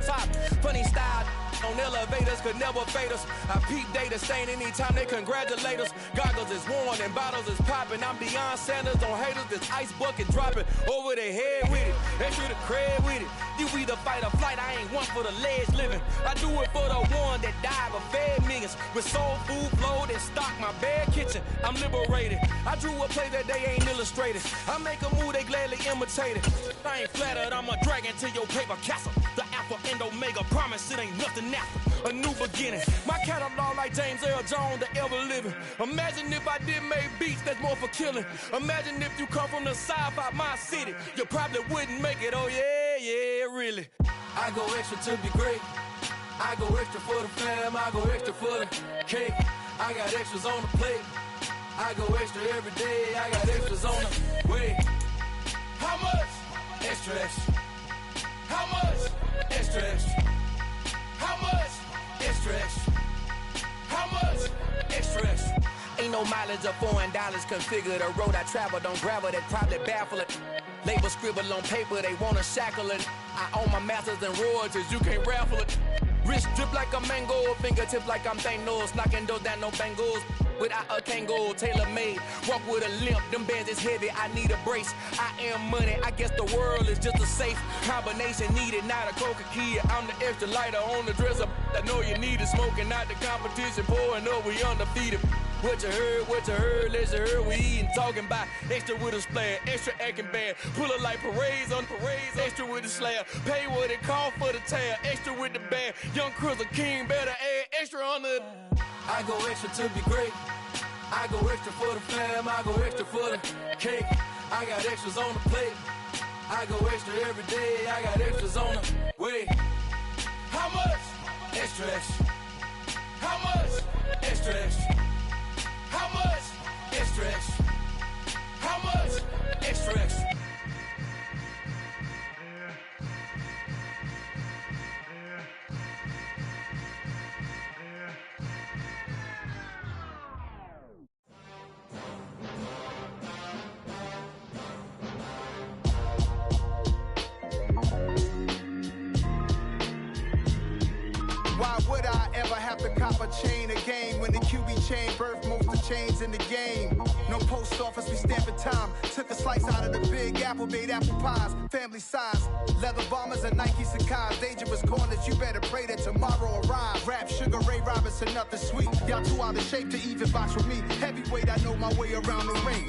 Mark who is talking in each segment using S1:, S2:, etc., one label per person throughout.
S1: top. Funny style on elevators could never fade us. I peep data stain anytime they congratulate us. Goggles is worn and bottles is popping. I'm Deion Sanders on haters. This ice bucket dropping over their head with it. Extra the cred with it. You either fight or flight. I ain't one for the ledge living. I do it for the one that died but fed millions. With soul food flowed and stock my bad kitchen. I'm liberated. I drew a play that they ain't illustrated. I make a move they gladly imitate it. I ain't flattered. I'm a dragon to your paper castle. The Alpha and Omega promise it ain't nothing after. A new beginning. My catalog like James Earl Jones, the ever living. Imagine if I did make beats that's more for killing. Imagine if you come from the south out my city. You probably wouldn't make it. Oh yeah, really. I go extra to be great. I go extra for the fam. I go extra for the cake. I got extras on the plate. I go extra every day. I got extras on the way. How much? Extra, extra. How much? Extra, extra. How much? Extra, extra. How much? Extra, extra. Ain't no mileage of $4 configure the road I travel. Don't gravel that probably baffle it. Label scribble on paper, they wanna shackle it. I own my masters and royalties, you can't raffle it. Wrist drip like a mango, fingertip like I'm Thanos. Knocking those down, no bangles. Without a Kangol, tailor-made. Walk with a limp, them bands is heavy, I need a brace. I am money, I guess the world is just a safe combination needed, not a coca-key. I'm the extra lighter on the dresser. I know you need it, smoking out the competition, pouring up, we undefeated. What you heard, let's hear we eatin', talking about extra with a splash, extra acting bad, pull it like parades on parades, extra with the slab, pay what it cost for the tab, extra with the band, young Crystal King better add extra on the. I go extra to be great, I go extra for the fam, I go extra for the cake, I got extras on the plate, I go extra every day, I got extras on the way. How much? Extra, extra. How much? Extra, extra. How much? Extra, extra. How much? Extra, extra.
S2: Why would I ever have to cop a chain again when the QB chain birthed most of the chains in the game? No post office, we stamping time. Took a slice out of the big apple, made apple pies, family size. Leather bombers and Nike Sacai's. Dangerous corners, you better pray that tomorrow arrives. Rap, Sugar Ray Robinson, nothing sweet. Y'all too out of shape to even box with me. Heavyweight, I know my way around the ring.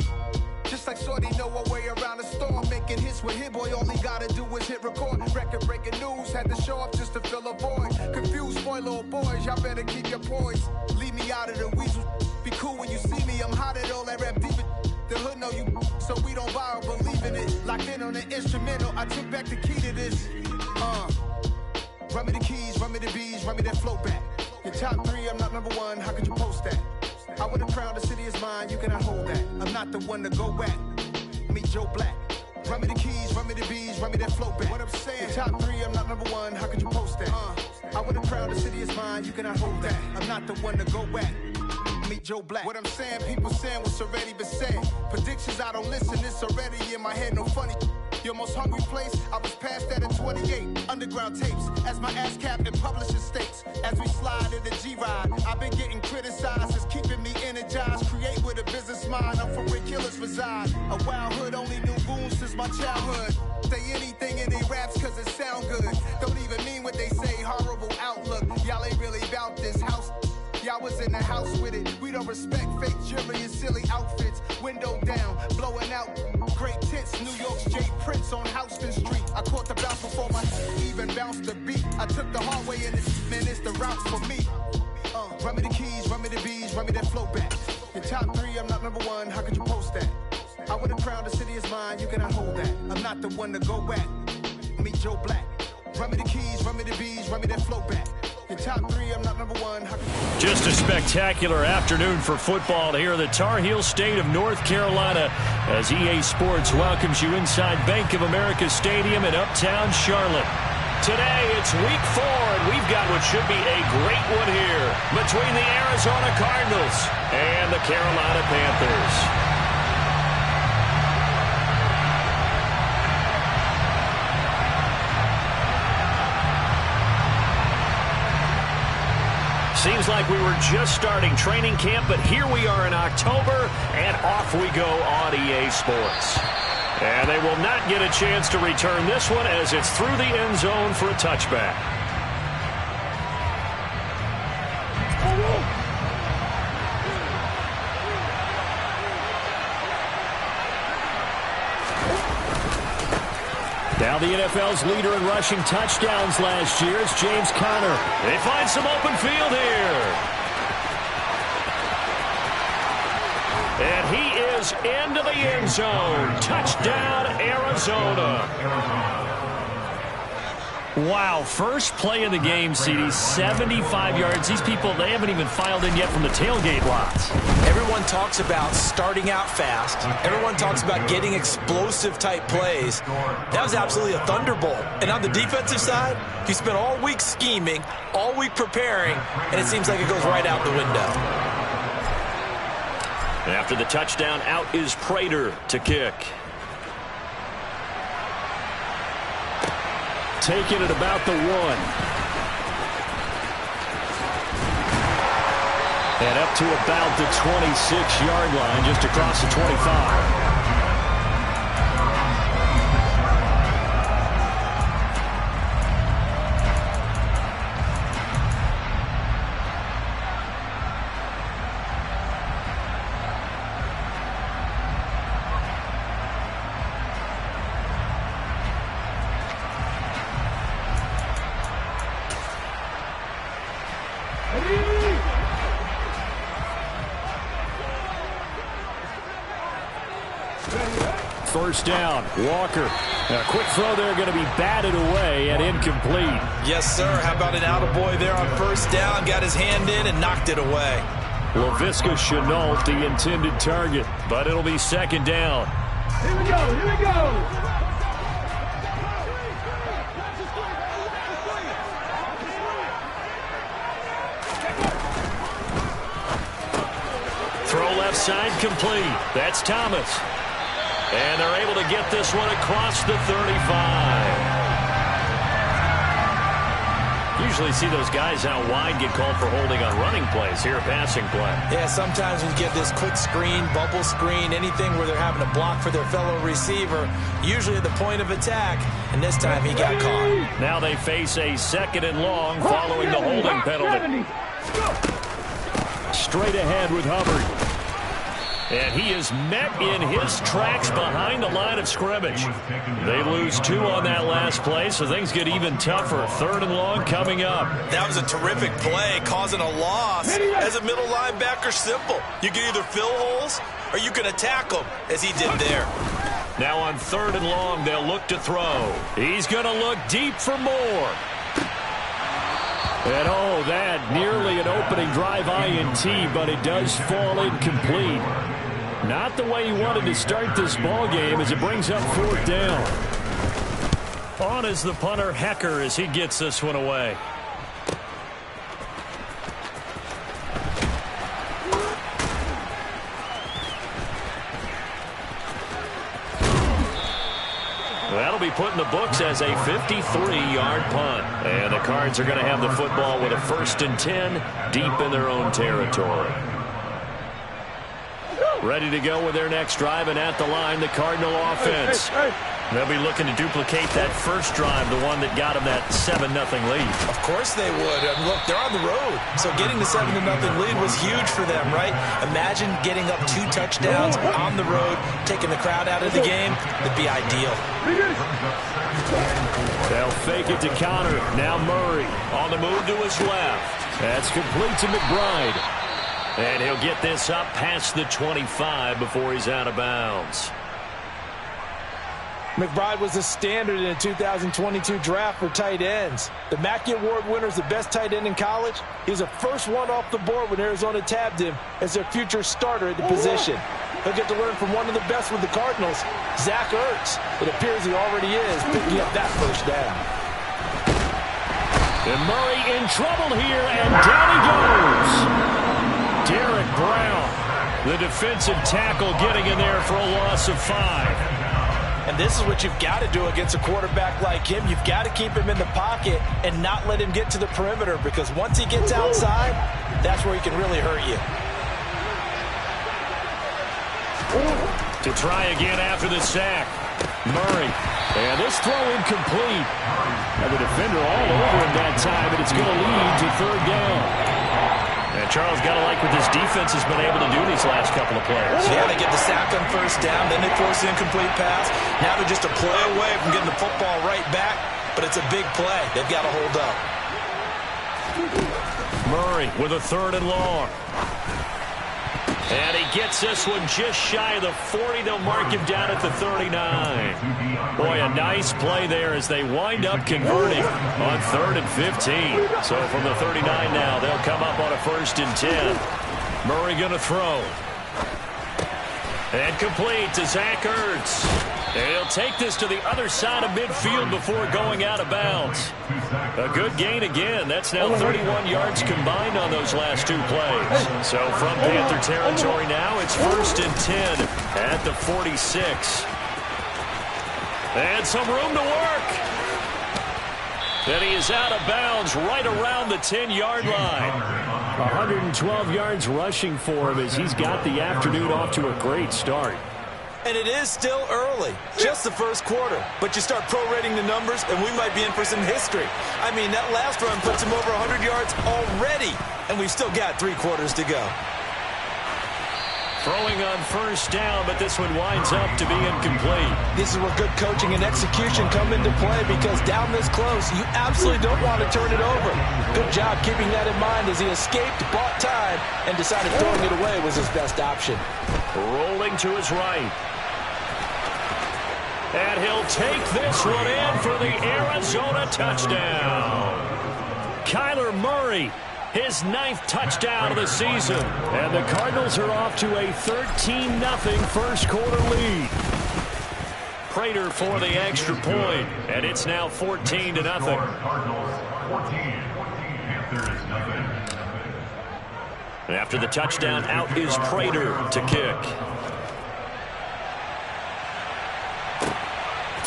S2: Just like Shorty know her way around the storm. Making hits with Hit Boy, all he gotta do is hit record. Record breaking news, had to show up just to fill a void. Confused, spoiled boys, y'all better keep your poise. Leave me out of the weasel. Be cool when you see me, I'm hot at all that rap deep. The hood know you, so we don't borrow, believe in it. Locked in on the instrumental, I took back the key to this. Run me the keys, run me the bees, run me that flow back. Your top three, I'm not number one, how could you post that? I would have crowned the city is mine, you cannot hold that. I'm not the one to go back. Meet Joe Black. Run me the keys, run me the bees, run me that flow back. What I'm saying, your top three, I'm not number one, how could you post that? I would have crowned the city is mine, you cannot hold that. I'm not the one to go back. Meet Joe Black. What I'm saying, people saying what's already been said. Predictions, I don't listen, it's already in my head, no funny. Your most hungry place, I was past that in 28. Underground tapes, as my ass cap in publishing states. As we slide in the G-Ride, I've been getting criticized, it's keeping me energized. Create with a business mind, I'm from where killers reside. A wild hood, only knew goons since my childhood. Say anything in they raps cause it sound good. Don't even mean what they say, horrible outlook. Y'all ain't really about this house. Y'all was in the house with it. We don't respect fake jewelry and silly outfits. Window down, blowing out great tits. New York's J. Prince on Houston Street. I caught the bounce before my even bounced the beat. I took the hard way in this, man, it's the route for me. Run me the keys, run me the bees, run me that flow back. Your top three, I'm not number one, how could you post that? I would have crowned the city is mine, you cannot hold that. I'm not the one to go back. Meet Joe Black. Run me the keys, run me the bees, run me that flow back. Your top three, I'm not number one.
S3: Just a spectacular afternoon for football here in the Tar Heel state of North Carolina as EA Sports welcomes you inside Bank of America Stadium in Uptown Charlotte. Today, it's week 4, and we've got what should be a great one here between the Arizona Cardinals and the Carolina Panthers. Seems like we were just starting training camp, but here we are in October, and off we go on EA Sports. And they will not get a chance to return this one as it's through the end zone for a touchback. Now the NFL's leader in rushing touchdowns last year is James Conner. They find some open field here. And he is into the end zone. Touchdown, Arizona. Wow, first play of the game, CD, 75 yards. These people, they haven't even filed in yet from the tailgate lots.
S4: Everyone talks about starting out fast. Everyone talks about getting explosive-type plays. That was absolutely a thunderbolt. And on the defensive side, you spent all week scheming, all week preparing, and it seems like it goes right out the window.
S3: After the touchdown, out is Prater to kick. Taking it about the 1. And up to about the 26-yard line, just across the 25. First down, Walker. A quick throw there, going to be batted away and incomplete.
S4: Yes, sir. How about an attaboy there on first down? Got his hand in and knocked it away.
S3: Laviska Shenault, the intended target, but it'll be second down.
S5: Here we go, here we go.
S3: Throw left side complete. That's Thomas. And they're able to get this one across the 35. Usually see those guys out wide get called for holding on running plays. Here, a passing play.
S4: Yeah, sometimes we get this quick screen, bubble screen, anything where they're having to block for their fellow receiver, usually at the point of attack, and this time he got caught.
S3: Now they face a 2nd and long following the holding penalty. Straight ahead with Hubbard. And he is met in his tracks behind the line of scrimmage. They lose 2 on that last play, so things get even tougher. 3rd and long coming up.
S4: That was a terrific play, causing a loss. As a middle linebacker, simple. You can either fill holes or you can attack them, as he did there.
S3: Now on 3rd and long, they'll look to throw. He's going to look deep for more. And oh, that nearly an opening drive INT, but it does fall incomplete. Not the way he wanted to start this ball game as it brings up 4th down. On is the punter, Hecker, as he gets this one away. That'll be put in the books as a 53-yard punt. And the Cards are going to have the football with a 1st and 10 deep in their own territory. Ready to go with their next drive, and at the line, the Cardinal offense. They'll be looking to duplicate that first drive, the one that got them that 7-0 lead.
S4: Of course they would. And look, they're on the road. So getting the 7-0 lead was huge for them, right? Imagine getting up 2 touchdowns on the road, taking the crowd out of the game. That'd be ideal.
S3: They'll fake it to Conner. Now Murray on the move to his left. That's complete to McBride. And he'll get this up past the 25 before he's out of bounds.
S4: McBride was a standard in the 2022 draft for tight ends. The Mackey Award winner is the best tight end in college. He's the first one off the board when Arizona tabbed him as their future starter at the position. He'll get to learn from one of the best with the Cardinals, Zach Ertz. It appears he already is picking up that first down.
S3: And Murray in trouble here, and down he goes. Derek Brown, the defensive tackle, getting in there for a loss of 5.
S4: And this is what you've got to do against a quarterback like him. You've got to keep him in the pocket and not let him get to the perimeter, because once he gets outside, that's where he can really hurt you.
S3: To try again after the sack. Murray. And this throw incomplete. And the defender all over him that time, and it's going to lead to third down. And Charles, got to like what this defense has been able to do these last couple of plays.
S4: Yeah, they get the sack on first down, then they force an incomplete pass. Now they're just a play away from getting the football right back, but it's a big play. They've got to hold up.
S3: Murray with a 3rd and long. And he gets this one just shy of the 40. They'll mark him down at the 39. Boy, a nice play there as they wind up converting on 3rd and 15. So from the 39 now, they'll come up on a 1st and 10. Murray going to throw. And complete to Zach Ertz. And he'll take this to the other side of midfield before going out of bounds. A good gain again. That's now 31 yards combined on those last 2 plays. So from Panther territory now, it's 1st and 10 at the 46. And some room to work. And he is out of bounds right around the 10-yard line. 112 yards rushing for him as he's got the afternoon off to a great start.
S4: And it is still early, just the first quarter. But you start prorating the numbers, and we might be in for some history. I mean, that last run puts him over 100 yards already, and we've still got 3 quarters to go.
S3: Throwing on first down, but this one winds up to be incomplete.
S4: This is where good coaching and execution come into play, because down this close, you absolutely don't want to turn it over. Good job keeping that in mind as he escaped, bought time, and decided throwing it away was his best option.
S3: Rolling to his right. And he'll take this one in for the Arizona touchdown. Kyler Murray, his 9th touchdown of the season. And the Cardinals are off to a 13-0 first quarter lead. Prater for the extra point, and it's now 14-0. And after the touchdown, out is Prater to kick.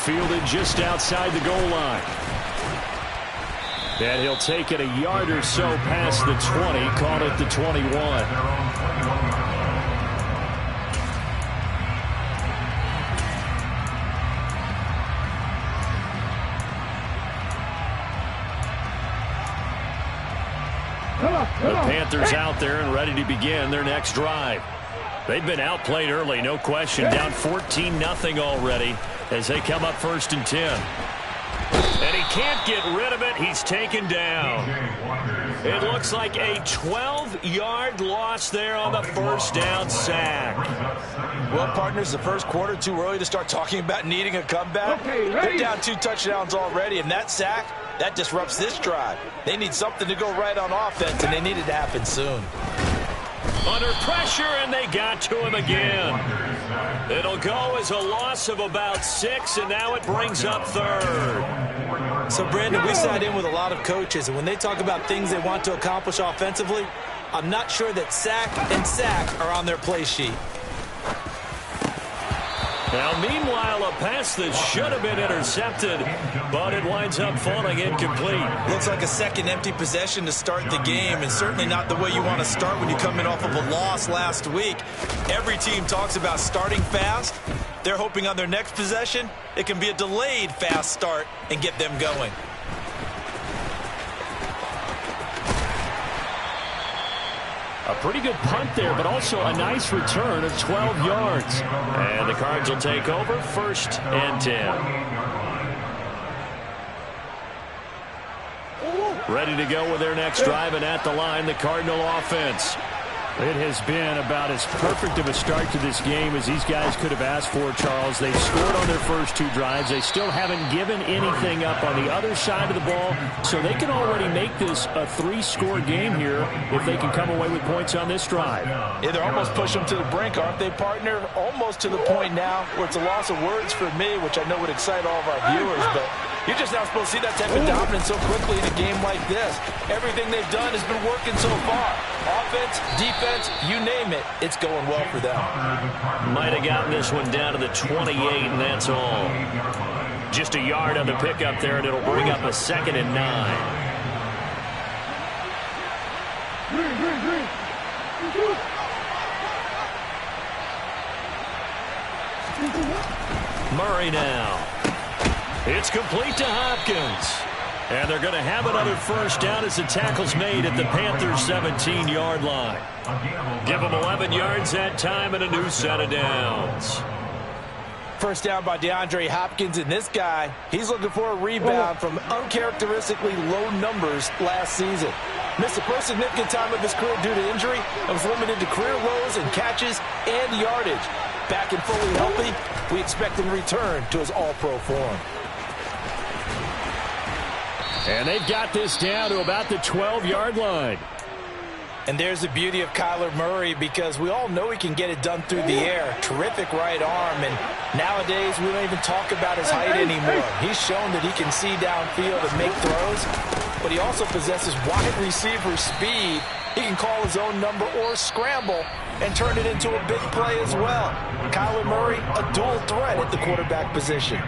S3: Fielded just outside the goal line. And he'll take it a yard or so past the 20, caught at the 21. The Panthers out there and ready to begin their next drive. They've been outplayed early, no question. Down 14-0 already as they come up 1st and 10. And he can't get rid of it. He's taken down. It looks like a 12-yard loss there on the first down sack.
S4: Well, partners, the first quarter, too early to start talking about needing a comeback. They're down 2 touchdowns already, and that sack, that disrupts this drive. They need something to go right on offense, and they need it to happen soon.
S3: Under pressure, and they got to him again. It'll go as a loss of about 6, and now it brings up 3rd.
S4: So, Brandon, we sat in with a lot of coaches, and when they talk about things they want to accomplish offensively, I'm not sure that sack and sack are on their play sheet.
S3: Now, meanwhile, a pass that should have been intercepted, but it winds up falling incomplete.
S4: Looks like a second empty possession to start the game, and certainly not the way you want to start when you come in off of a loss last week. Every team talks about starting fast. They're hoping on their next possession, it can be a delayed fast start and get them going.
S3: A pretty good punt there, but also a nice return of 12 yards. And the Cards will take over 1st and 10. Ready to go with their next drive, and at the line, the Cardinal offense. It has been about as perfect of a start to this game as these guys could have asked for, Charles. They've scored on their first 2 drives. They still haven't given anything up on the other side of the ball, so they can already make this a 3-score game here if they can come away with points on this drive.
S4: Yeah, they're almost pushing them to the brink, aren't they, partner? Almost to the point now where it's a loss of words for me, which I know would excite all of our viewers, but You're just not supposed to see that type of dominance so quickly in a game like this. Everything they've done has been working so far. Offense, defense, you name it, it's going well for them.
S3: Might have gotten this one down to the 28, and that's all. Just a yard on the pickup there, and it'll bring up a 2nd and 9. Murray now. It's complete to Hopkins. And they're going to have another first down as the tackle's made at the Panthers' 17-yard line. Give them 11 yards that time and a new set of downs.
S4: First down by DeAndre Hopkins, and this guy, he's looking for a rebound from uncharacteristically low numbers last season. Missed the first significant time of his career due to injury and was limited to career lows in catches and yardage. Back and fully healthy, we expect him to return to his all-pro form.
S3: And they've got this down to about the 12-yard line.
S4: And there's the beauty of Kyler Murray, because we all know he can get it done through the air. Terrific right arm, and nowadays we don't even talk about his height anymore. He's shown that he can see downfield and make throws, but he also possesses wide receiver speed. He can call his own number or scramble and turn it into a big play as well. Kyler Murray, a dual threat at the quarterback position.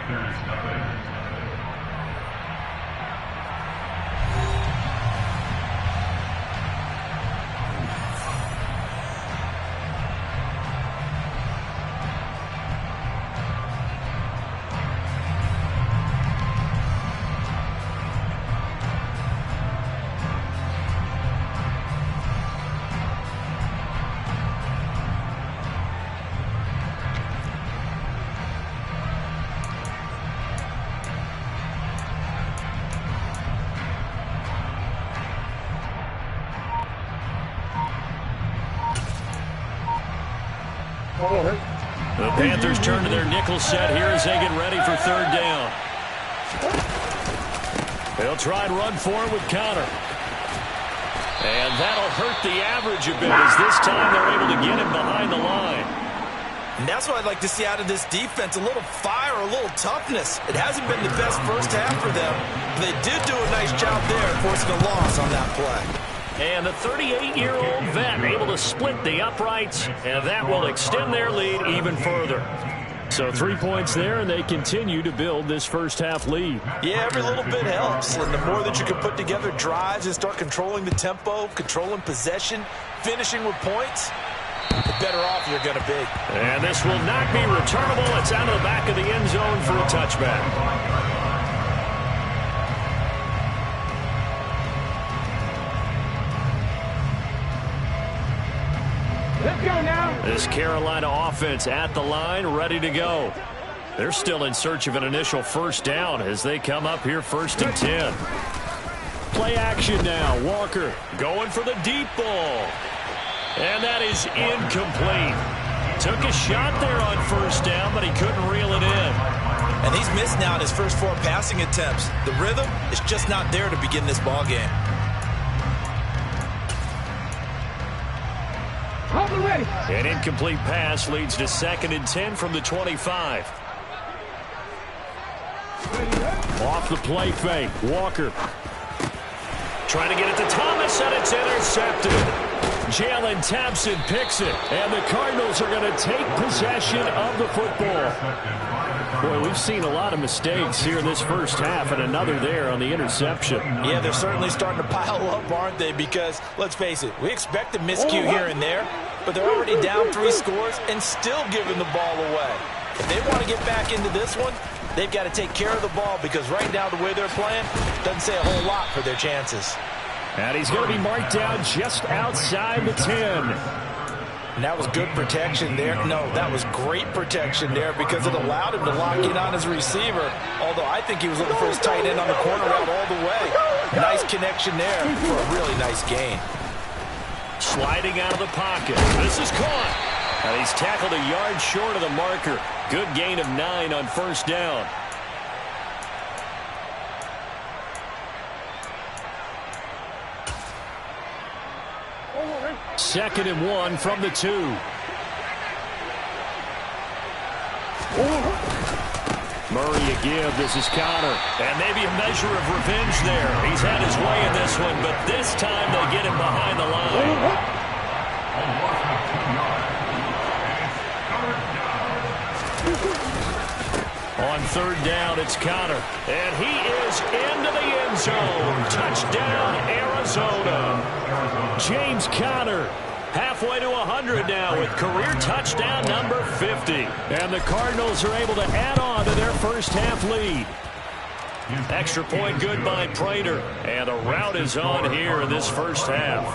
S3: The Panthers turn to their nickel set here as they get ready for third down. They'll try and run for it with Conner. And that'll hurt the average a bit as this time they're able to get him behind the line.
S4: And that's what I'd like to see out of this defense, a little fire, a little toughness. It hasn't been the best first half for them, but they did do a nice job there forcing a loss on that play.
S3: And the 38-year-old vet able to split the uprights, and that will extend their lead even further. So 3 points there, and they continue to build this first half lead.
S4: Yeah, every little bit helps. And the more that you can put together drives and start controlling the tempo, controlling possession, finishing with points, the better off you're going to be.
S3: And this will not be returnable. It's out of the back of the end zone for a touchback.
S5: Let's go now.
S3: This Carolina offense at the line, ready to go. They're still in search of an initial first down as they come up here 1st and 10. Play action now. Walker going for the deep ball. And that is incomplete. Took a shot there on first down, but he couldn't reel it in.
S4: And he's missed now in his first 4 passing attempts. The rhythm is just not there to begin this ball game.
S3: An incomplete pass leads to 2nd and 10 from the 25. Off the play fake. Walker trying to get it to Thomas, and it's intercepted. Jalen Thompson picks it, and the Cardinals are going to take possession of the football. Boy, we've seen a lot of mistakes here in this first half, and another there on the interception.
S4: Yeah, they're certainly starting to pile up, aren't they? Because, let's face it, we expect a miscue here and there, but they're already down 3 scores and still giving the ball away. If they want to get back into this one, they've got to take care of the ball, because right now the way they're playing doesn't say a whole lot for their chances.
S3: And he's going to be marked down just outside the 10.
S4: And that was good protection there. No, that was great protection there because it allowed him to lock in on his receiver, although I think he was looking for his tight end on the corner route all the way. Nice connection there for a really nice gain.
S3: Sliding out of the pocket. This is caught. And he's tackled a yard short of the marker. Good gain of 9 on first down. Second and 1 from the 2. Murray a give. This is Connor. And maybe a measure of revenge there. He's had his way in this one, but this time they get him behind the line. On third down, it's Connor. And he is into the end zone. Touchdown, Arizona. James Conner, halfway to 100 now with career touchdown number 50. And the Cardinals are able to add on to their first half lead. Extra point good by Prater. And a rout is on here in this first half.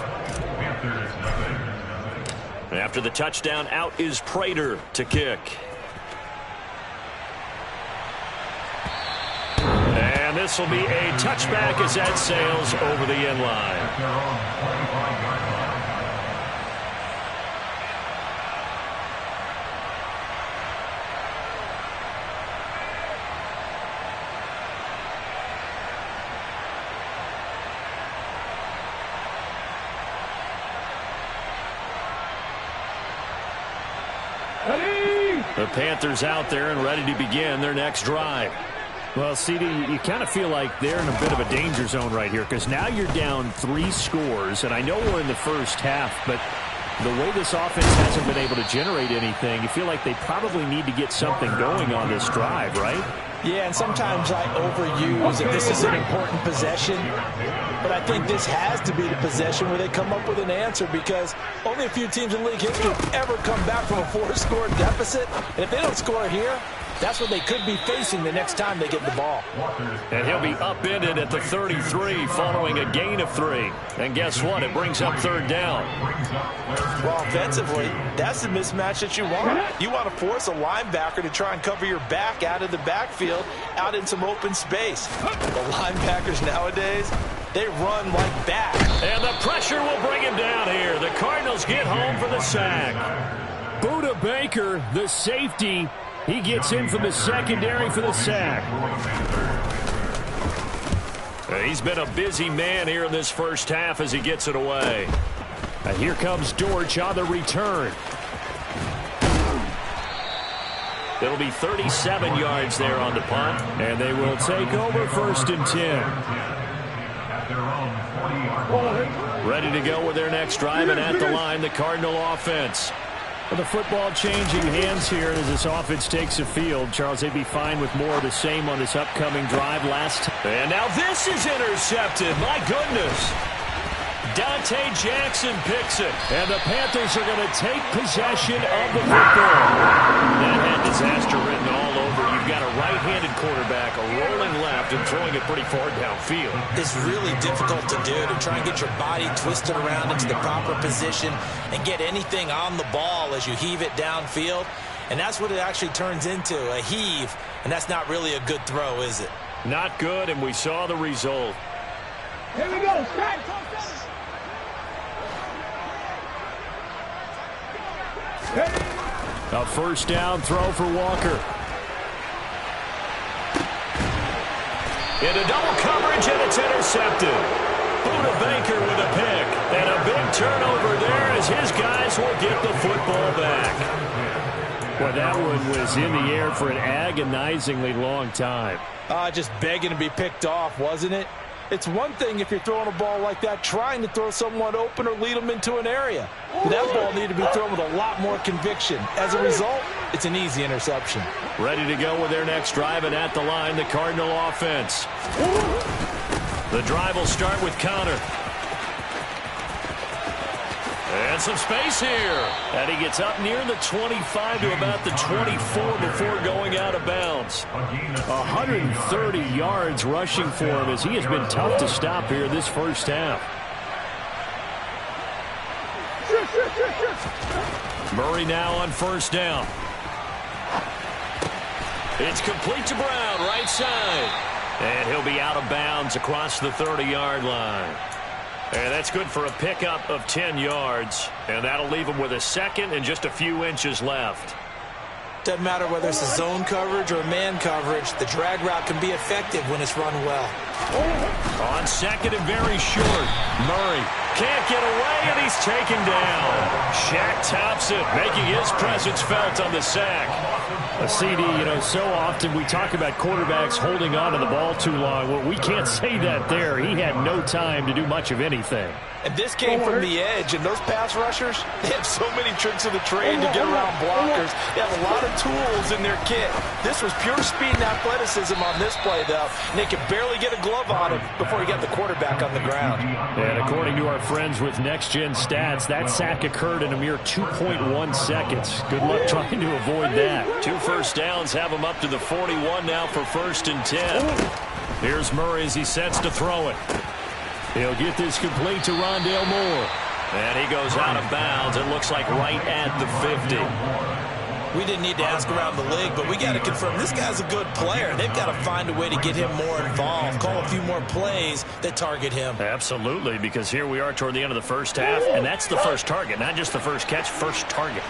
S3: After the touchdown, out is Prater to kick. And this will be a touchback as that sails over the end line. The Panthers out there and ready to begin their next drive.
S6: Well, CD, you kind of feel like they're in a bit of a danger zone right here because now you're down 3 scores, and I know we're in the first half, but the way this offense hasn't been able to generate anything, you feel like they probably need to get something going on this drive, right?
S4: Yeah, and sometimes I overuse that this is an important possession, but I think this has to be the possession where they come up with an answer because only a few teams in league history have ever come back from a 4-score deficit, and if they don't score here, that's what they could be facing the next time they get the ball.
S3: And he'll be upended at the 33 following a gain of 3. And guess what? It brings up third down.
S4: Well, offensively, that's the mismatch that you want. You want to force a linebacker to try and cover your back out of the backfield, out in some open space. The linebackers nowadays, they run like bats.
S3: And the pressure will bring him down here. The Cardinals get home for the sack.
S6: Budda Baker, the safety, he gets in from the secondary for the sack.
S3: He's been a busy man here in this first half as he gets it away.
S6: And here comes Dortch on the return.
S3: It'll be 37 yards there on the punt.
S6: And they will take over 1st and 10.
S3: Ready to go with their next drive, and at the line, the Cardinal offense.
S6: Well, the football changing hands here as this offense takes the field. Charles, they'd be fine with more of the same on this upcoming drive last.
S3: And now this is intercepted. My goodness. Dante Jackson picks it.
S6: And the Panthers are going to take possession of the football.
S3: That had disaster written all over. You've got a right-handed quarterback, a rolling left, and throwing it pretty far downfield.
S7: It's really difficult to do, to try and get your body twisted around into the proper position and get anything on the ball as you heave it downfield. And that's what it actually turns into, a heave. And that's not really a good throw, is it?
S3: Not good, and we saw the result.
S5: Here we go.
S6: A first down throw for Walker.
S3: Into double coverage, and it's intercepted. Budda Baker with a pick. And a big turnover there as his guys will get the football back.
S6: Well, that one was in the air for an agonizingly long time.
S4: Just begging to be picked off, wasn't it? It's one thing if you're throwing a ball like that, trying to throw someone open or lead them into an area. But that ball needed to be thrown with a lot more conviction. As a result, it's an easy interception.
S3: Ready to go with their next drive, and at the line, the Cardinal offense. The drive will start with Connor. And some space here. And he gets up near the 25 to about the 24 before going out of bounds.
S6: 130 yards rushing for him as he has been tough to stop here this first half.
S3: Murray now on first down. It's complete to Brown, right side. And he'll be out of bounds across the 30-yard line. And that's good for a pickup of 10 yards. And that'll leave him with a second and just a few inches left.
S7: Doesn't matter whether it's a zone coverage or a man coverage, the drag route can be effective when it's run well.
S3: On second and very short, Murray can't get away, and he's taken down. Shaq tops it, making his presence felt on the sack. CD, so often we talk about quarterbacks holding on to the ball too long. Well, we can't say that there. He had no time to do much of anything.
S4: And this came from the edge, and those pass rushers, they have so many tricks of the trade to get around blockers. They have a lot of tools in their kit. This was pure speed and athleticism on this play, though. And they could barely get a glove on him before he got the quarterback on the ground.
S3: And according to our friends with Next Gen Stats, that sack occurred in a mere 2.1 seconds. Good luck trying to avoid that. 2 first downs have him up to the 41 now for 1st and 10. Here's Murray as he sets to throw it. He'll get this complete to Rondale Moore. And he goes out of bounds. It looks like right at the 50.
S7: We didn't need to ask around the league, but we got to confirm this guy's a good player. They've got to find a way to get him more involved, call a few more plays that target him.
S3: Absolutely, because here we are toward the end of the first half, and that's the first target, not just the first catch, first target.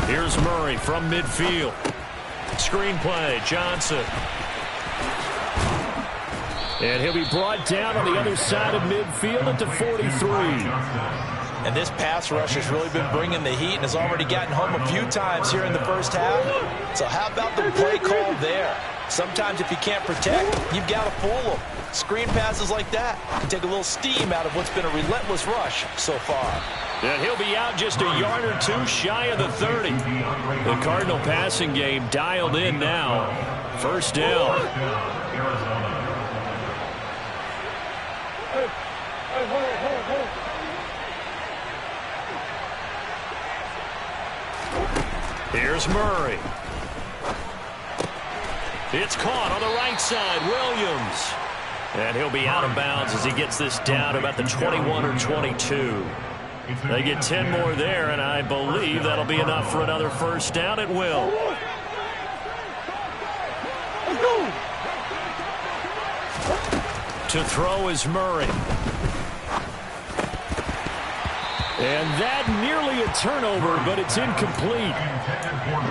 S3: Here's Murray from midfield. Screen play, Johnson. And he'll be brought down on the other side of midfield at the 43.
S7: And this pass rush has really been bringing the heat and has already gotten home a few times here in the first half. So how about the play call there? Sometimes if you can't protect, you've got to fool them. Screen passes like that can take a little steam out of what's been a relentless rush so far.
S3: And he'll be out just a yard or two shy of the 30. The Cardinal passing game dialed in now. First down. Here's Murray. It's caught on the right side. Williams. And he'll be out of bounds as he gets this down about the 21 or 22. They get 10 more there, and I believe that'll be enough for another first down. It will. To throw is Murray. And that nearly a turnover, but it's incomplete.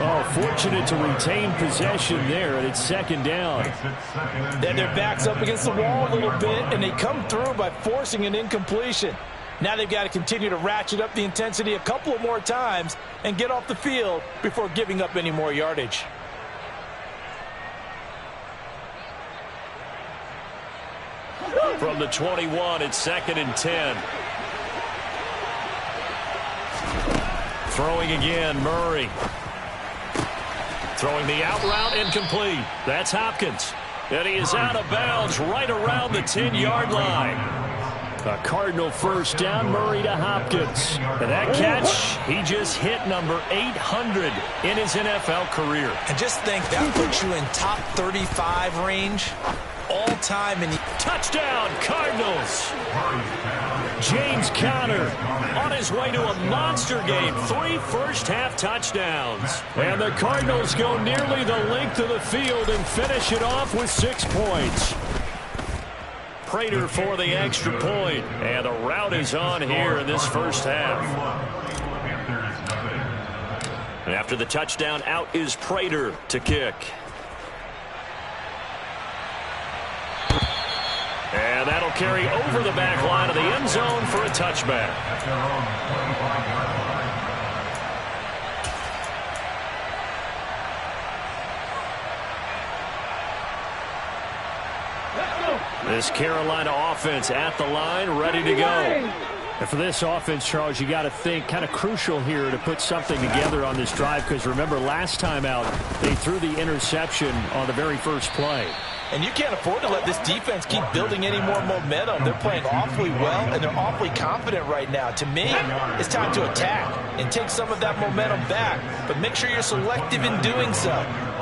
S3: Oh, fortunate to retain possession there, and it's second down.
S4: Then their back's up against the wall a little bit, and they come through by forcing an incompletion. Now they've got to continue to ratchet up the intensity a couple of more times and get off the field before giving up any more yardage.
S3: From the 21, it's 2nd and 10. Throwing again, Murray. Throwing the out route, incomplete. That's Hopkins. And he is out of bounds right around the 10-yard line. A Cardinal first down, Murray to Hopkins. And that catch, he just hit number 800 in his NFL career.
S7: And just think, that puts you in top 35 range all time. And
S3: touchdown, Cardinals. James Conner on his way to a monster game. 3 first-half touchdowns. And the Cardinals go nearly the length of the field and finish it off with 6 points. Prater for the extra point. And the route is on here in this first half. And after the touchdown, out is Prater to kick. And that'll carry over the back line of the end zone for a touchback. This Carolina offense at the line, ready to go. And for this offense, Charles, you got to think kind of crucial here to put something together on this drive, because remember last time out they threw the interception on the very first play.
S4: And you can't afford to let this defense keep building any more momentum. They're playing awfully well, and they're awfully confident right now. To me, it's time to attack and take some of that momentum back. But make sure you're selective in doing so.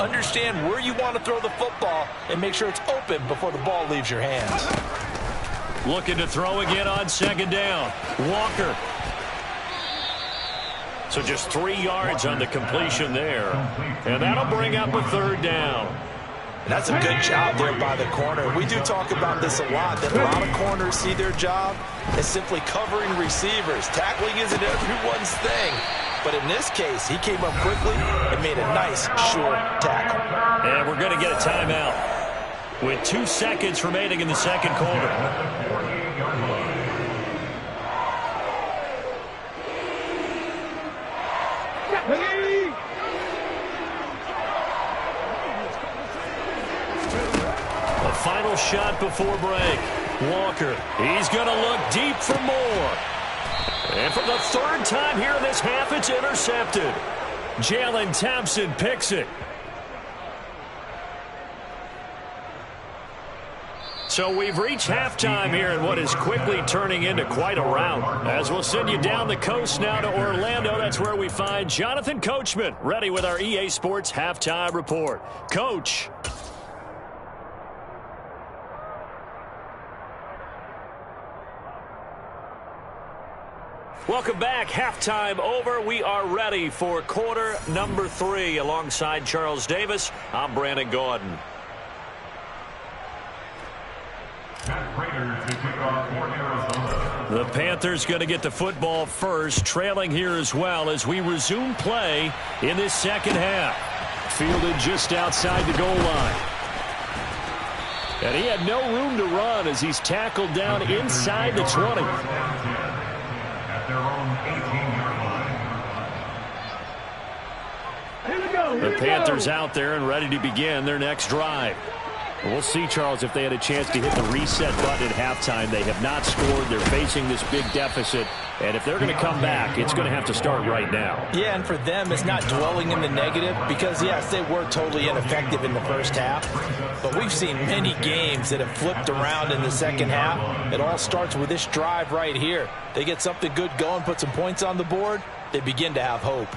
S4: Understand where you want to throw the football and make sure it's open before the ball leaves your hands.
S3: Looking to throw again on second down. Walker. So just 3 yards on the completion there. And that'll bring up a third down.
S7: And that's a good job there by the corner. We do talk about this a lot, that a lot of corners see their job as simply covering receivers. Tackling isn't everyone's thing. But in this case, he came up quickly and made a nice, short tackle.
S3: And we're going to get a timeout with 2 seconds remaining in the second quarter. shot before break. Walker, he's going to look deep for more. And for the third time here in this half, it's intercepted. Jalen Thompson picks it. So we've reached halftime here in what is quickly turning into quite a rout. As we'll send you down the coast now to Orlando, that's where we find Jonathan Coachman, ready with our EA Sports Halftime Report. Coach. Welcome back. Halftime over. We are ready for quarter number 3. Alongside Charles Davis, I'm Brandon Gordon. The Panthers going to get the football first, trailing here as well as we resume play in this second half. Fielded just outside the goal line. And he had no room to run as he's tackled down inside the 20. The Panthers out there and ready to begin their next drive. We'll see, Charles, if they had a chance to hit the reset button at halftime. They have not scored. They're facing this big deficit. And if they're going to come back, it's going to have to start right now.
S4: Yeah, and for them, it's not dwelling in the negative because, yes, they were totally ineffective in the first half. But we've seen many games that have flipped around in the second half. It all starts with this drive right here. They get something good going, put some points on the board, they begin to have hope.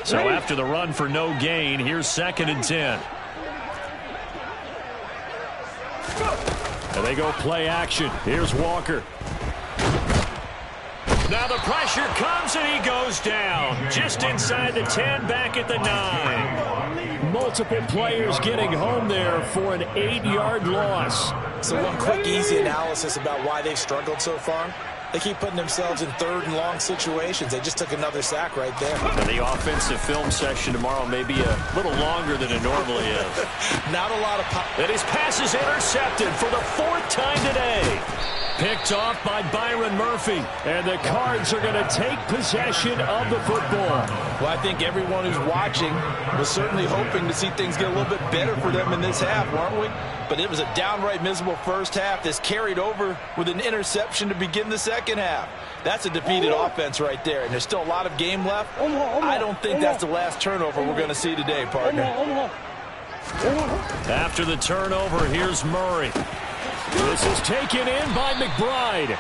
S3: So after the run for no gain, here's 2nd and 10. And they go play action. Here's Walker. Now the pressure comes and he goes down. Just inside the 10, back at the 9. Multiple players getting home there for an 8-yard loss.
S7: So one quick, easy analysis about why they've struggled so far. They keep putting themselves in 3rd and long situations. They just took another sack right there.
S3: And the offensive film session tomorrow may be a little longer than it normally is.
S7: Not a lot of pop.
S3: And his pass is intercepted for the 4th time today. Picked off by Byron Murphy. And the Cards are going to take possession of the football.
S4: Well, I think everyone who's watching was certainly hoping to see things get a little bit better for them in this half, weren't we? But it was a downright miserable first half. This carried over with an interception to begin the second half. That's a defeated offense right there, and there's still a lot of game left. I don't think that's the last turnover we're going to see today, partner.
S3: After the turnover, here's Murray. This is taken in by McBride.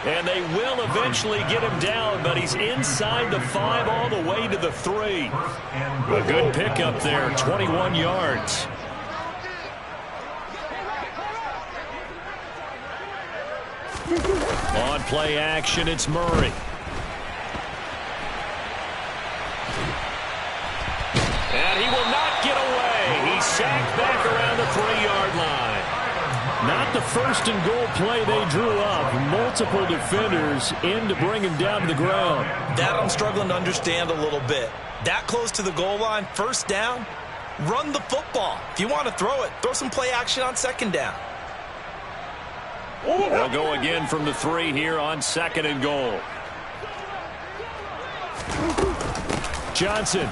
S3: And they will eventually get him down, but he's inside the 5 all the way to the 3. A good pickup there, 21 yards. On play action, it's Murray. And he will not get away. He's sacked back around the 3-yard line. Not the first and goal play they drew up. Multiple defenders in to bring him down to the ground.
S7: That I'm struggling to understand a little bit. That close to the goal line, 1st down, run the football. If you want to throw it, throw some play action on 2nd down.
S3: They'll go again from the 3 here on 2nd and goal. Johnson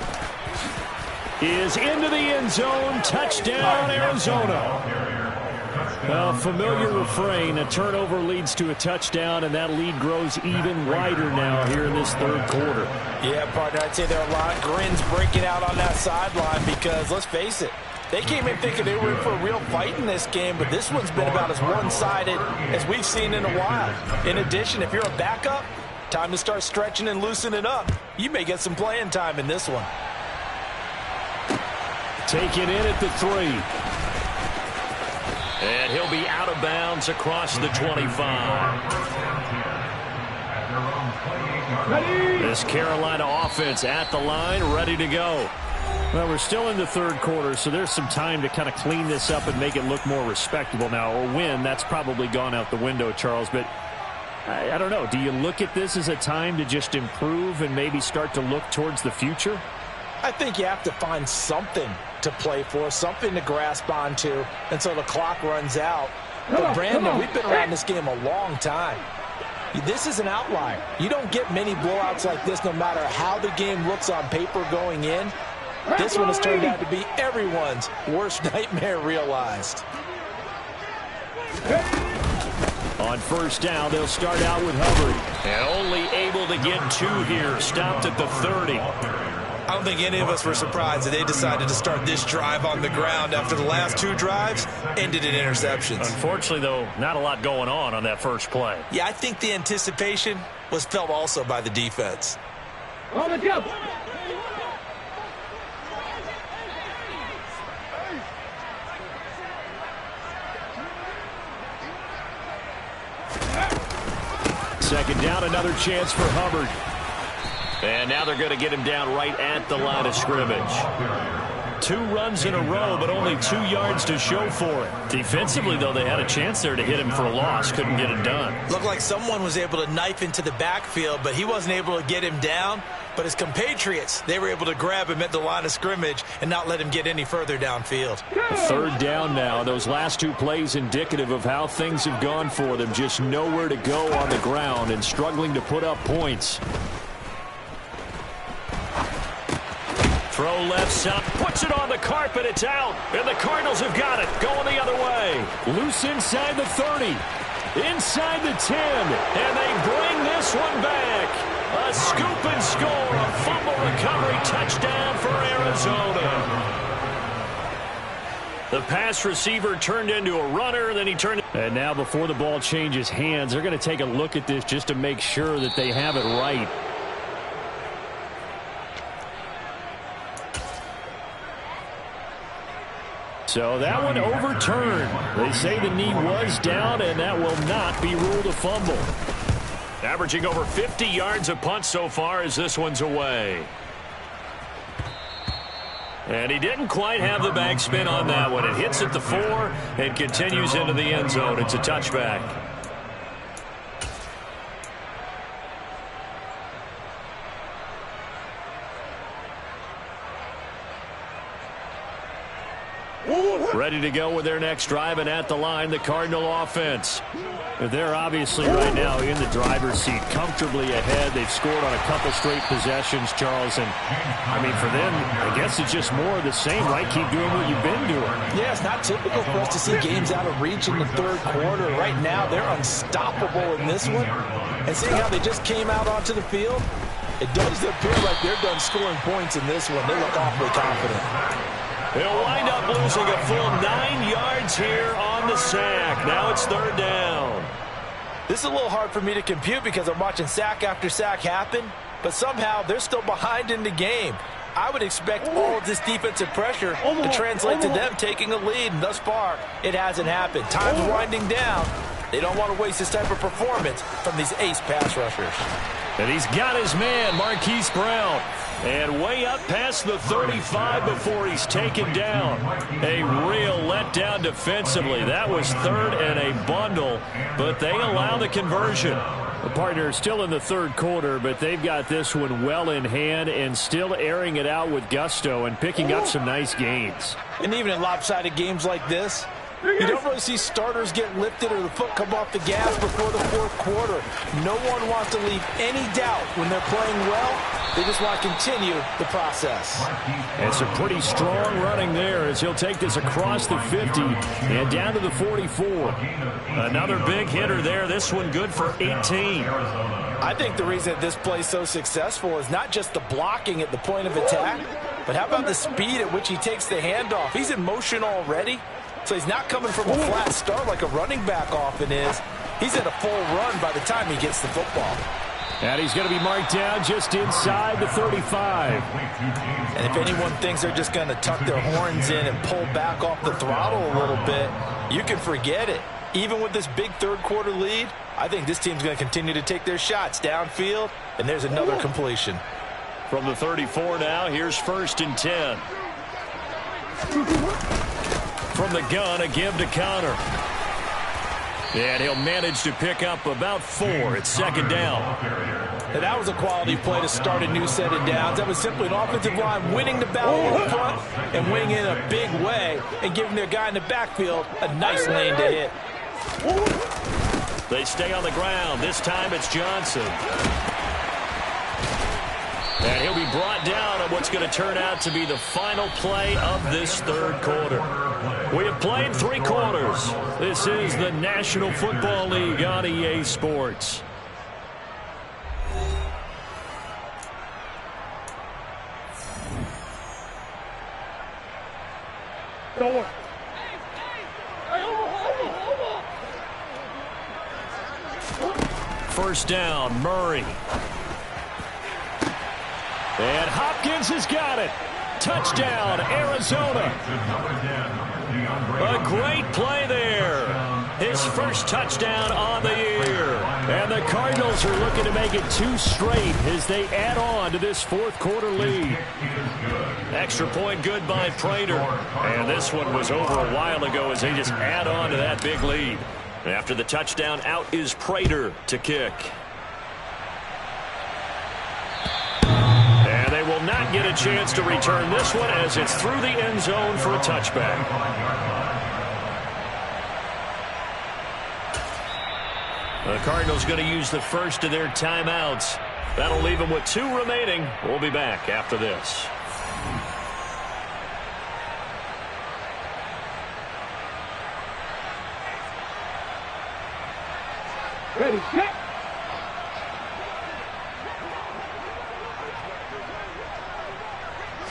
S3: is into the end zone. Touchdown, Arizona. A familiar refrain. A turnover leads to a touchdown, and that lead grows even wider now here in this 3rd quarter.
S4: Yeah, partner, I'd say there are a lot of grins breaking out on that sideline because, let's face it, they came in thinking they were in for a real fight in this game, but this one's been about as one-sided as we've seen in a while. In addition, if you're a backup, time to start stretching and loosening up. You may get some playing time in this one.
S3: Taken in at the 3. And he'll be out of bounds across the 25. This Carolina offense at the line, ready to go. Well, we're still in the 3rd quarter, so there's some time to kind of clean this up and make it look more respectable now. Or win, that's probably gone out the window, Charles. But I don't know. Do you look at this as a time to just improve and maybe start to look towards the future?
S4: I think you have to find something to play for, something to grasp onto until the clock runs out. But, Brandon, we've been around this game a long time. This is an outlier. You don't get many blowouts like this no matter how the game looks on paper going in. This one has turned out to be everyone's worst nightmare realized.
S3: On first down, they'll start out with Hubbard. And only able to get 2 here. Stopped at the 30.
S7: I don't think any of us were surprised that they decided to start this drive on the ground after the last 2 drives ended in interceptions.
S3: Unfortunately, though, not a lot going on that first play.
S7: Yeah, I think the anticipation was felt also by the defense.
S5: On the jump.
S3: Second down, another chance for Hubbard. And now they're going to get him down right at the line of scrimmage. 2 runs in a row, but only 2 yards to show for it. Defensively, though, they had a chance there to hit him for a loss. Couldn't get it done.
S7: Looked like someone was able to knife into the backfield, but he wasn't able to get him down. But his compatriots, they were able to grab him at the line of scrimmage and not let him get any further downfield.
S3: 3rd down now. Those last 2 plays indicative of how things have gone for them. Just nowhere to go on the ground and struggling to put up points. Throw left side, puts it on the carpet, it's out, and the Cardinals have got it, going the other way. Loose inside the 30, inside the 10, and they bring this one back. A scoop and score, a fumble recovery touchdown for Arizona. The pass receiver turned into a runner, then he turned. And now before the ball changes hands, they're going to take a look at this just to make sure that they have it right. So that one overturned. They say the knee was down, and that will not be ruled a fumble. Averaging over 50 yards a punt so far as this one's away. And he didn't quite have the backspin on that one. It hits at the 4 and continues into the end zone. It's a touchback. Ready to go with their next drive, and at the line, the Cardinal offense. They're obviously right now in the driver's seat, comfortably ahead. They've scored on a couple straight possessions, Charles. And, I mean, for them, I guess it's just more of the same, right? Keep doing what you've been doing.
S4: Yeah, it's not typical for us to see games out of reach in the 3rd quarter. Right now, they're unstoppable in this one. And seeing how they just came out onto the field, it does appear like they're done scoring points in this one. They look awfully confident.
S3: They'll wind up losing a full 9 yards here on the sack. Now it's 3rd down.
S4: This is a little hard for me to compute because I'm watching sack after sack happen, but somehow they're still behind in the game. I would expect all of this defensive pressure to translate to them taking a lead, and thus far, it hasn't happened. Time's winding down. They don't want to waste this type of performance from these ace pass rushers.
S3: And he's got his man, Marquise Brown. And way up past the 35 before he's taken down. A real letdown defensively. That was 3rd and a bundle, but they allow the conversion. The partner still in the 3rd quarter, but they've got this one well in hand and still airing it out with gusto and picking up some nice gains.
S4: And even in lopsided games like this, you don't really see starters get lifted or the foot come off the gas before the 4th quarter. No one wants to leave any doubt when they're playing well. They just want to continue the process.
S3: And some pretty strong running there as he'll take this across the 50 and down to the 44. Another big hitter there. This one good for 18.
S4: I think the reason that this play is so successful is not just the blocking at the point of attack, but how about the speed at which he takes the handoff? He's in motion already, so he's not coming from a flat start like a running back often is. He's in a full run by the time he gets the football.
S3: And he's going to be marked down just inside the 35.
S4: And if anyone thinks they're just going to tuck their horns in and pull back off the throttle a little bit, you can forget it. Even with this big 3rd quarter lead, I think this team's going to continue to take their shots downfield, and there's another completion.
S3: From the 34 now, here's 1st and 10. From the gun, a give to Connor. And he'll manage to pick up about 4. It's 2nd down.
S4: And that was a quality play to start a new set of downs. That was simply an offensive line winning the battle up front and winning in a big way and giving their guy in the backfield a nice lane to hit.
S3: They stay on the ground. This time it's Johnson. And he'll be brought down on what's going to turn out to be the final play of this third quarter. We have played 3 quarters. This is the National Football League on EA Sports. First down, Murray. And Hopkins has got it. Touchdown, Arizona. A great play there. His first touchdown on the year. And the Cardinals are looking to make it 2 straight as they add on to this fourth quarter lead. Extra point good by Prater. And this one was over a while ago as they just add on to that big lead. After the touchdown, out is Prater to kick. And they will not get a chance to return this one as it's through the end zone for a touchback. The Cardinals going to use the first of their timeouts. That'll leave them with 2 remaining. We'll be back after this.
S5: Ready, set.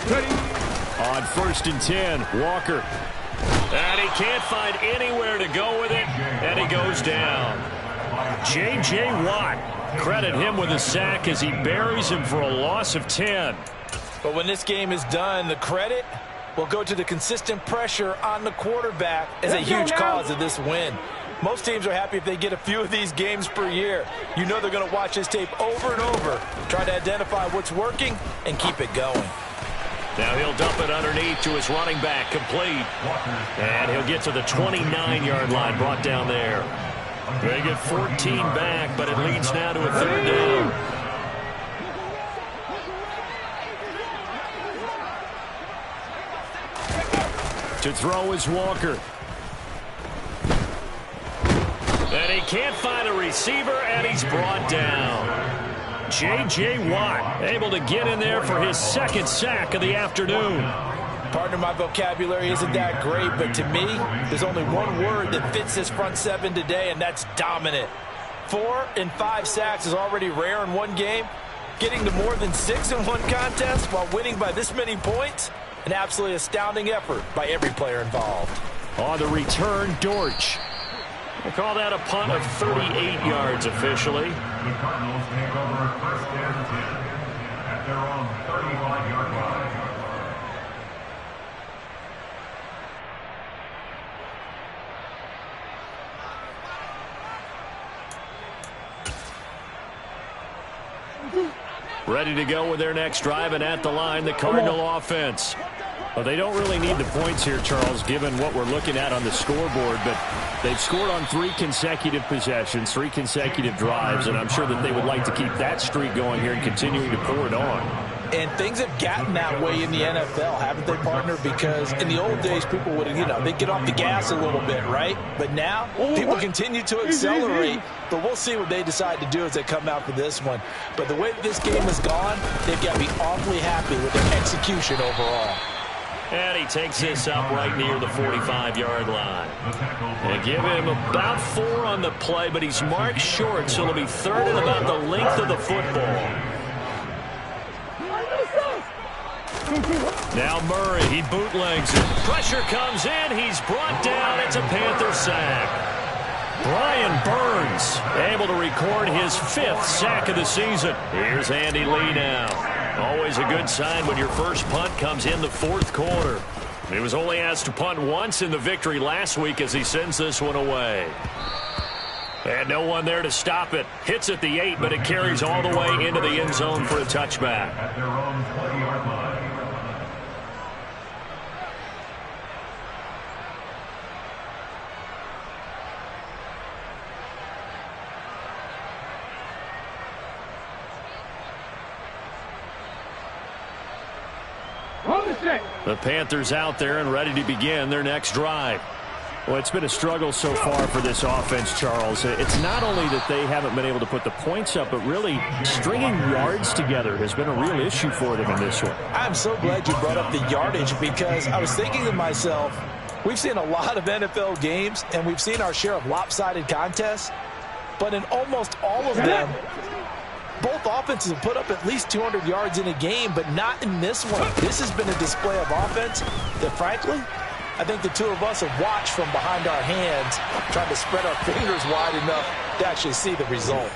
S5: Ready.
S3: On 1st and 10, Walker. And he can't find anywhere to go with it, and he goes down. J.J. Watt, credit him with a sack as he buries him for a loss of 10.
S4: But when this game is done, the credit will go to the consistent pressure on the quarterback as a huge cause of this win. Most teams are happy if they get a few of these games per year. You know they're going to watch this tape over and over, try to identify what's working, and keep it going.
S3: Now he'll dump it underneath to his running back, complete. And he'll get to the 29-yard line, brought down there. They get 14 back, but it leads now to a 3rd down. To throw is Walker. And he can't find a receiver, and he's brought down. J.J. Watt able to get in there for his 2nd sack of the afternoon.
S4: Partner, my vocabulary isn't that great, but to me, there's only one word that fits this front 7 today, and that's dominant. 4 and 5 sacks is already rare in one game. Getting to more than 6 in one contest while winning by this many points, an absolutely astounding effort by every player involved.
S3: On the return, Dortch. We'll call that a punt of 38 yards officially.
S8: The Cardinals take over 1st and 10 at their own 35-yard line.
S3: Ready to go with their next drive, and at the line, the Cardinal offense. Well, they don't really need the points here, Charles, given what we're looking at on the scoreboard, but they've scored on 3 consecutive possessions, 3 consecutive drives, and I'm sure that they would like to keep that streak going here and continuing to pour it on.
S4: And things have gotten that way in the NFL, haven't they, partner? Because in the old days, people would, they'd get off the gas a little bit, right? But now, people continue to accelerate, but we'll see what they decide to do as they come out for this one. But the way that this game has gone, they've got to be awfully happy with their execution overall.
S3: And he takes this up right near the 45-yard line. They give him about 4 on the play, but he's marked short, so it'll be 3rd and about the length of the football. Now Murray, he bootlegs it. Pressure comes in, he's brought down. It's a Panther sack. Brian Burns able to record his 5th sack of the season. Here's Andy Lee now. Always a good sign when your first punt comes in the 4th quarter. He was only asked to punt once in the victory last week as he sends this one away. And no one there to stop it. Hits at the 8, but it carries all the way into the end zone for a touchback.
S8: At their own 20-yard line.
S3: The Panthers out there and ready to begin their next drive. Well, it's been a struggle so far for this offense, Charles. It's not only that they haven't been able to put the points up, but really stringing yards together has been a real issue for them in this one.
S4: I'm so glad you brought up the yardage, because I was thinking to myself, we've seen a lot of NFL games, and we've seen our share of lopsided contests, but in almost all of them, both offenses have put up at least 200 yards in a game, but not in this one. This has been a display of offense that, frankly, I think the two of us have watched from behind our hands, trying to spread our fingers wide enough to actually see the result.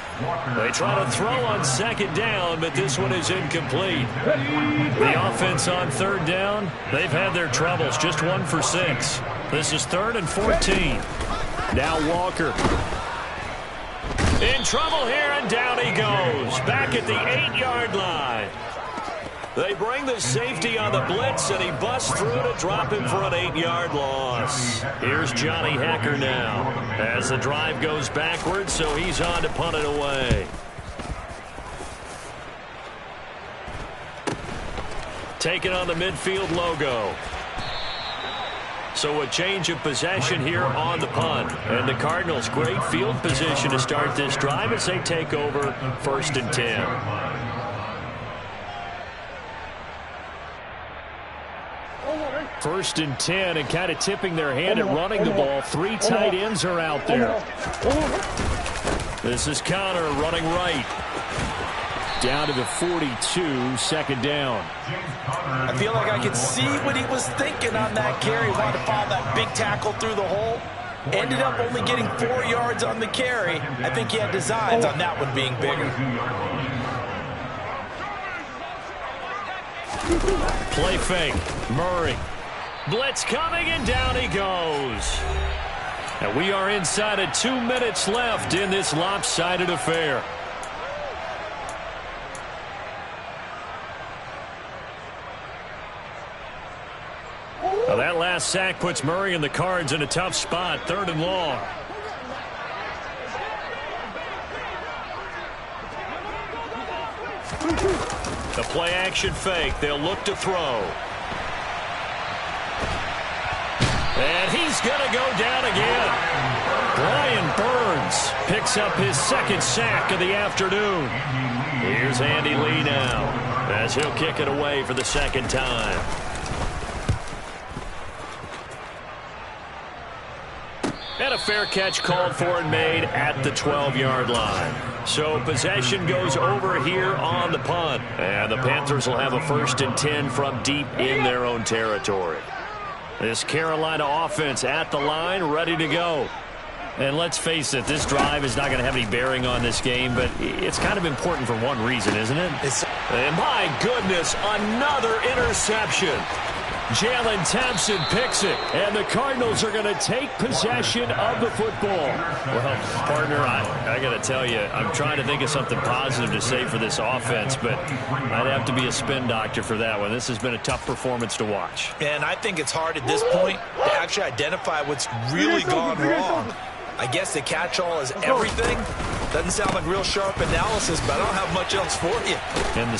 S3: They try to throw on second down, but this one is incomplete. The offense on third down, they've had their troubles, just 1 for 6. This is 3rd and 14. Now Walker. In trouble here, and down he goes. Back at the 8-yard line. They bring the safety on the blitz, and he busts through to drop him for an 8-yard loss. Here's Johnny Hekker now as the drive goes backwards, so he's on to punt it away. Taking on the midfield logo. So a change of possession here on the punt. And the Cardinals, great field position to start this drive as they take over 1st and 10. First and 10, and kind of tipping their hand at running the ball. 3 tight ends are out there. This is Connor running right. Down to the 42, 2nd down.
S4: I feel like I could see what he was thinking on that carry. Wanted to follow that big tackle through the hole. Ended up only getting 4 yards on the carry. I think he had designs on that one being bigger.
S3: Play fake. Murray. Blitz coming, and down he goes. And we are inside of 2 minutes left in this lopsided affair. Well, that last sack puts Murray and the Cards in a tough spot. 3rd and long. The play action fake. They'll look to throw. And he's going to go down again. Brian Burns picks up his 2nd sack of the afternoon. Here's Andy Lee now as he'll kick it away for the 2nd time. And a fair catch called for and made at the 12-yard line. So possession goes over here on the punt. And the Panthers will have a 1st and 10 from deep in their own territory. This Carolina offense at the line, ready to go. And let's face it, this drive is not going to have any bearing on this game, but it's kind of important for one reason, isn't it? And my goodness, another interception. Jalen Thompson picks it, and the Cardinals are going to take possession of the football. Well, partner, I got to tell you, I'm trying to think of something positive to say for this offense, but I'd have to be a spin doctor for that one. This has been a tough performance to watch.
S7: And I think it's hard at this point to actually identify what's really gone wrong. I guess the catch-all is everything. Doesn't sound like real sharp analysis, but I don't have much else for you.
S3: And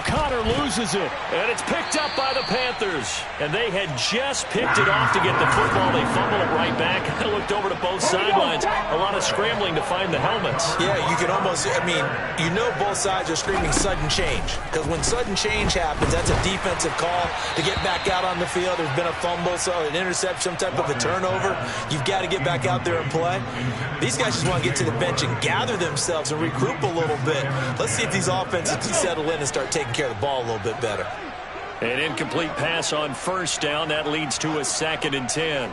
S3: Connor loses it, and it's picked up by the Panthers. And they had just picked it off to get the football. They fumble it right back. I looked over to both sidelines. A lot of scrambling to find the helmets.
S7: Yeah, you can almost, I mean, you know both sides are screaming sudden change. Because when sudden change happens, that's a defensive call to get back out on the field. There's been a fumble, so an interception, some type of a turnover. You've got to get back out there and play. These guys just want to get to the bench and gather themselves and regroup a little bit. Let's see if these offenses can settle in and start taking care of the ball a little bit better.
S3: An incomplete pass on 1st down. That leads to a 2nd and 10.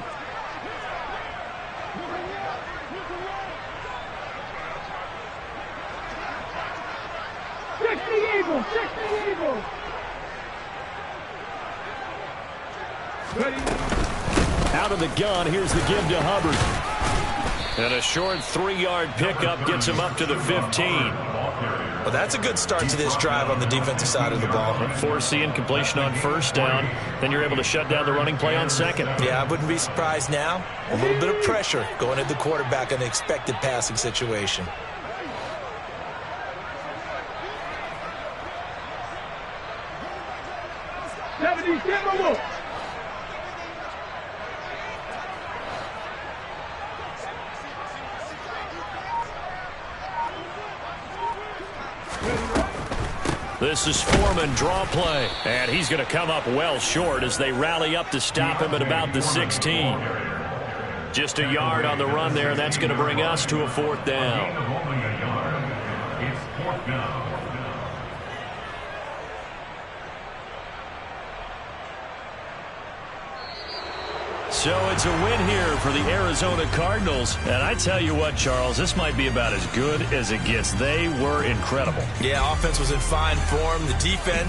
S3: Out of the gun, here's the give to Hubbard. And a short 3-yard pickup gets him up to the 15.
S7: Well, that's a good start to this drive on the defensive side of the ball.
S3: Force the incompletion on 1st down. Then you're able to shut down the running play on 2nd.
S7: Yeah, I wouldn't be surprised now. A little bit of pressure going at the quarterback in the expected passing situation.
S3: This is Foreman, draw play. And he's going to come up well short as they rally up to stop him at about the 16. Just a yard on the run there, and that's going to bring us to a 4th down.
S8: It's 4th down.
S3: So it's a win here for the Arizona Cardinals. And I tell you what, Charles, this might be about as good as it gets. They were incredible.
S7: Yeah, offense was in fine form. The defense